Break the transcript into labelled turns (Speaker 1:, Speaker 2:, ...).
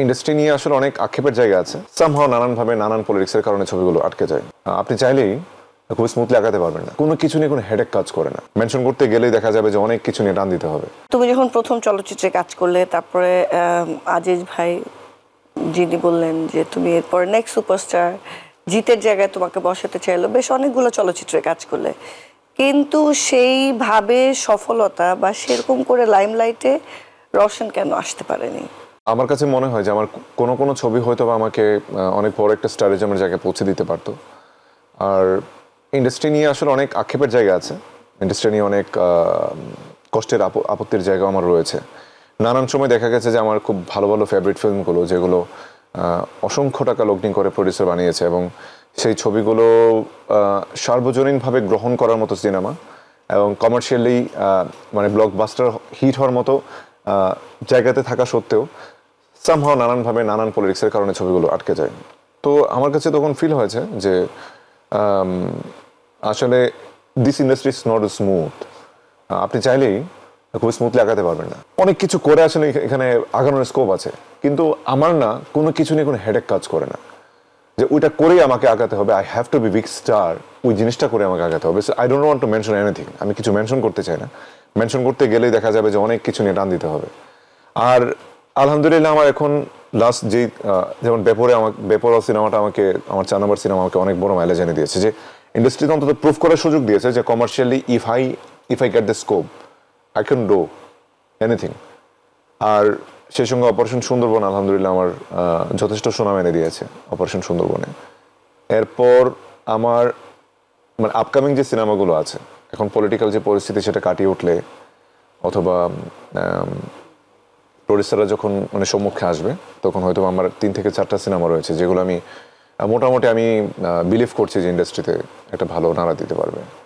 Speaker 1: Industry নিয়ে আসলে অনেক আক্ষেপের জায়গা আছে। সামহাও নানানভাবে নানান পলিটিক্সের কারণে ছবিগুলো আটকে যায়। আপনি চাইলেই খুব স্মুথলি আগাতে পারবেন না, কোনো কিছু নিয়ে কোনো হেডেক কাজ করে না। মেনশন করতে গেলেই দেখা যাবে যে অনেক কিছু নিয়ে টান দিতে হবে।
Speaker 2: তুমি যখন প্রথম চলচ্চিত্রে কাজ করলে, তারপরে আজিজ ভাই যিনি বললেন যে তুমি এরপর নেক্সট সুপারস্টার জিতের জায়গায় তোমাকে বসাতে চাইলো, বেশ অনেকগুলো চলচ্চিত্রে কাজ করলে, কিন্তু সেইভাবে সফলতা বা সেরকম করে লাইমলাইটে রওশন কেন আসতে পারেনি?
Speaker 1: আমার কাছে মনে হয় যে আমার কোনো কোনো ছবি হয়তো বা আমাকে অনেক বড় একটা স্টারেজমের জায়গায় পৌঁছে দিতে পারতো। আর ইন্ডাস্ট্রি নিয়ে আসলে অনেক আক্ষেপের জায়গা আছে। ইন্ডাস্ট্রি নিয়ে অনেক কষ্টের আপত্তির জায়গা আমার রয়েছে। নানান সময় দেখা গেছে যে আমার খুব ভালো ভালো ফেভারিট ফিল্মগুলো, যেগুলো অসংখ্য টাকা লগ্নি করে প্রডিউসার বানিয়েছে, এবং সেই ছবিগুলো সার্বজনীনভাবে গ্রহণ করার মতো সিনেমা এবং কমার্শিয়ালি মানে ব্লকবাস্টার হিট হওয়ার মতো জায়গাতে থাকা সত্ত্বেও সামহাও নানানভাবে নানান পলিটিক্সের কারণে ছবিগুলো আটকে যায়। তো আমার কাছে তখন ফিল হয়েছে যে আসলে this industry is not smooth. আপনি চাইলেই খুব স্মুথলি আগাতে পারবেন না। অনেক কিছু করে আসলে এখানে আগানোর স্কোপ আছে, কিন্তু আমার না কোনো কিছু নিয়ে কোনো হেডেক কাজ করে না যে ওইটা করেই আমাকে আগাতে হবে। I have to be big star, ওই জিনিসটা করে আমাকে আগাতে হবে। I don't want to mention anything. আমি কিছু মেনশন করতে চাই না। মেনশন করতে গেলেই দেখা যাবে যে অনেক কিছু নিয়ে টান দিতে হবে। আর আলহামদুলিল্লাহ আমার এখন লাস্ট যেই যেমন বেপরোয়া সিনেমাটা আমাকে, আমার 4 নম্বর সিনেমা আমাকে অনেক বড় মাইলেজ এনে দিয়েছে, যে ইন্ডাস্ট্রিতে অন্তত প্রুভ করার সুযোগ দিয়েছে যে commercially if I get the scope I can do anything. আর সেই সঙ্গে অপারেশন সুন্দরবন আলহামদুলিল্লাহ আমার যথেষ্ট সুনাম এনে দিয়েছে অপারেশন সুন্দরবনে। এরপর আমার মানে আপকামিং যে সিনেমাগুলো আছে, এখন পলিটিক্যাল যে পরিস্থিতি সেটা কাটিয়ে উঠলে, অথবা প্রডিউসাররা যখন মানে সম্মুখে আসবে, তখন হয়তো আমার 3 থেকে 4টা সিনেমা রয়েছে যেগুলো আমি মোটামুটি বিলিভ করছি যে ইন্ডাস্ট্রিতে একটা ভালো নাড়া দিতে পারবে।